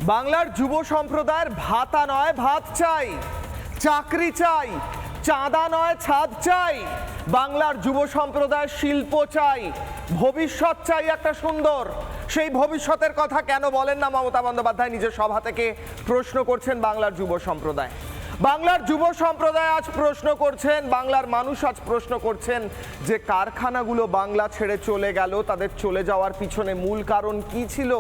বাংলার যুব সম্প্রদায়ের ভাতা নয় ভাত চাই, চাকরি চাই, চাঁদা নয় ছাদ চাই। বাংলার যুব সম্প্রদায়ের শিল্প চাই, ভবিষ্যৎ চাই একটা সুন্দর। সেই ভবিষ্যতের কথা কেন বলেন না মমতা বন্দ্যোপাধ্যায়? নিজের সভা থেকে প্রশ্ন করছেন বাংলার যুব সম্প্রদায়। বাংলার যুব সম্প্রদায় আজ প্রশ্ন করছেন, বাংলার মানুষ আজ প্রশ্ন করছেন যে কারখানাগুলো বাংলা ছেড়ে চলে গেল, তাদের চলে যাওয়ার পিছনে মূল কারণ কি ছিল?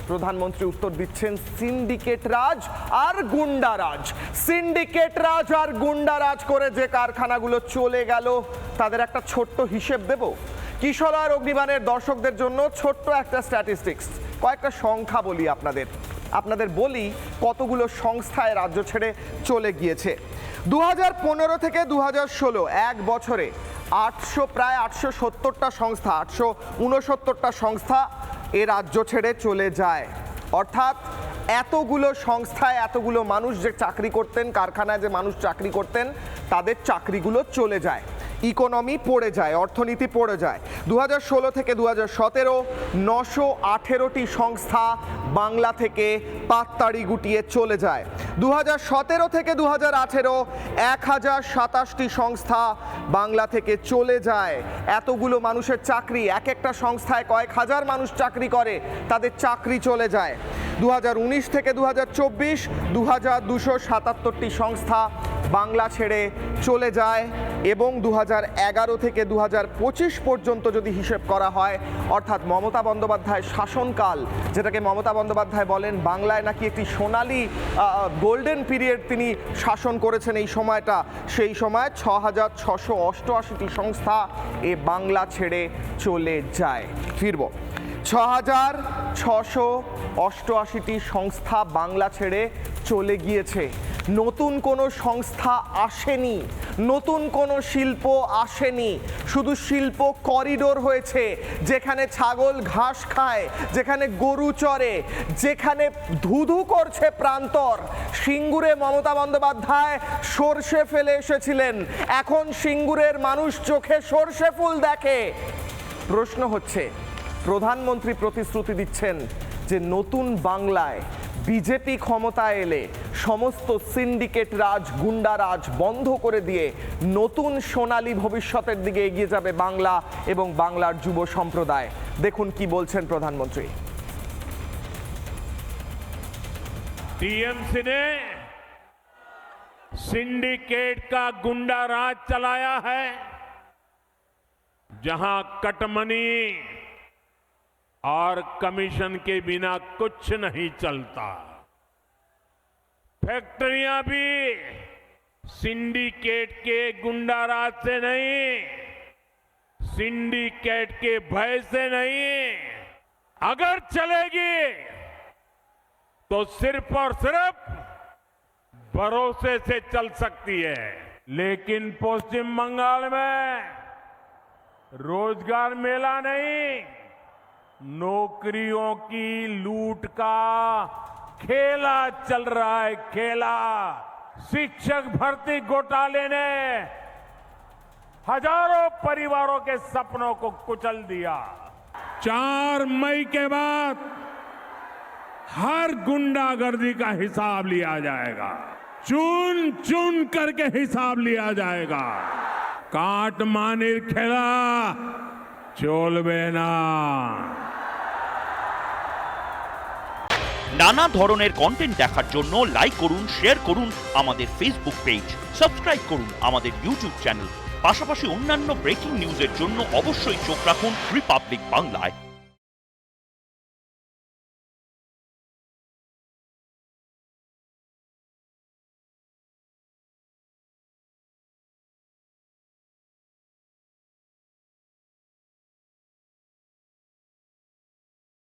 প্রধানমন্ত্রী উত্তর দিচ্ছেন সিন্ডিকেট রাজ আর গুন্ডারাজ। সিন্ডিকেট রাজ আর গুন্ডারাজ করে যে কারখানাগুলো চলে গেল তাদের একটা ছোট্ট হিসেব দেব। কিশলয় অগ্নিবাণের দর্শকদের জন্য ছোট্ট একটা স্ট্যাটিস্টিক্স, কয়েকটা সংখ্যা বলি আপনাদের বলি কতগুলো সংস্থায় রাজ্য ছেড়ে চলে গিয়েছে। 2015 থেকে 2016 এক বছরে প্রায় 870টা সংস্থা, 869টা সংস্থা এ রাজ্য ছেড়ে চলে যায়। অর্থাৎ এতগুলো সংস্থায় এতগুলো মানুষ যে চাকরি করতেন, কারখানায় যে মানুষ চাকরি করতেন, তাদের চাকরিগুলো চলে যায়, ইকোনমি পড়ে যায়, অর্থনীতি পড়ে যায়। 2016 থেকে 2017 918টি সংস্থা বাংলা থেকে পাততাড়ি গুটিয়ে চলে যায়। 2017 থেকে 2018 1027টি সংস্থা বাংলা থেকে চলে যায়। এতগুলো মানুষের চাকরি, এক একটা সংস্থায় কয়েক হাজার মানুষ চাকরি করে, তাদের চাকরি চলে যায়। 2019 থেকে 2024 2277টি সংস্থা বাংলা ছেড়ে চলে যায় এবং 2011 থেকে 2025 পর্যন্ত যদি হিসেব করা হয়, অর্থাৎ মমতা বন্দ্যোপাধ্যায় শাসনকাল, যেটাকে মমতা বন্দ্যোপাধ্যায় বলেন বাংলায় নাকি একটি সোনালি গোল্ডেন পিরিয়ড তিনি শাসন করেছেন এই সময়টা, সেই সময় 6688টি সংস্থা এ বাংলা ছেড়ে চলে যায়। ফিরব, 6688টি সংস্থা বাংলা ছেড়ে চলে গিয়েছে। নতুন কোনো সংস্থা আসেনি, নতুন কোনো শিল্প আসেনি, শুধু শিল্প করিডোর হয়েছে, যেখানে ছাগল ঘাস খায়, যেখানে গরু চড়ে, যেখানে ধুধু করছে প্রান্তর। সিঙ্গুরে মমতা বন্দ্যোপাধ্যায় সর্ষে ফেলে এসেছিলেন, এখন সিঙ্গুরের মানুষ চোখে সর্ষে ফুল দেখে। প্রশ্ন হচ্ছে, প্রধানমন্ত্রী প্রতিশ্রুতি দিচ্ছেন যে নতুন বাংলায় বিজেপি ক্ষমতায় এলে সমস্ত সিন্ডিকেট রাজ, গুন্ডারাজ বন্ধ করে দিয়ে নতুন সোনালী ভবিষ্যতের দিকে এগিয়ে যাবে বাংলা এবং বাংলার যুব সম্প্রদায়। দেখুন কি বলছেন প্রধানমন্ত্রী। टीएमसी ने सिंडिकेट का गुंडा राज चलाया है, जहां कटमनी और कमीशन के बिना कुछ नहीं चलता। फैक्ट्रियां भी सिंडिकेट के गुंडा राज से नहीं, सिंडिकेट के भय से नहीं, अगर चलेगी तो सिर्फ और सिर्फ भरोसे से चल सकती है। लेकिन पश्चिम बंगाल में रोजगार मेला नहीं, नौकरियों की लूट का खेला चल रहा है, खेला। शिक्षक भर्ती घोटाले ने हजारों परिवारों के सपनों को कुचल दिया। 4 मई के बाद हर गुंडागर्दी का हिसाब लिया जाएगा, चुन चुन करके हिसाब लिया जाएगा। काटमानिर खेला চলবে না। নানা ধরনের কন্টেন্ট দেখার জন্য লাইক করুন, শেয়ার করুন আমাদের ফেসবুক পেজ, সাবস্ক্রাইব করুন আমাদের ইউটিউব চ্যানেল। পাশাপাশি অন্যান্য ব্রেকিং নিউজের জন্য অবশ্যই চোখ রাখুন রিপাবলিক বাংলায়।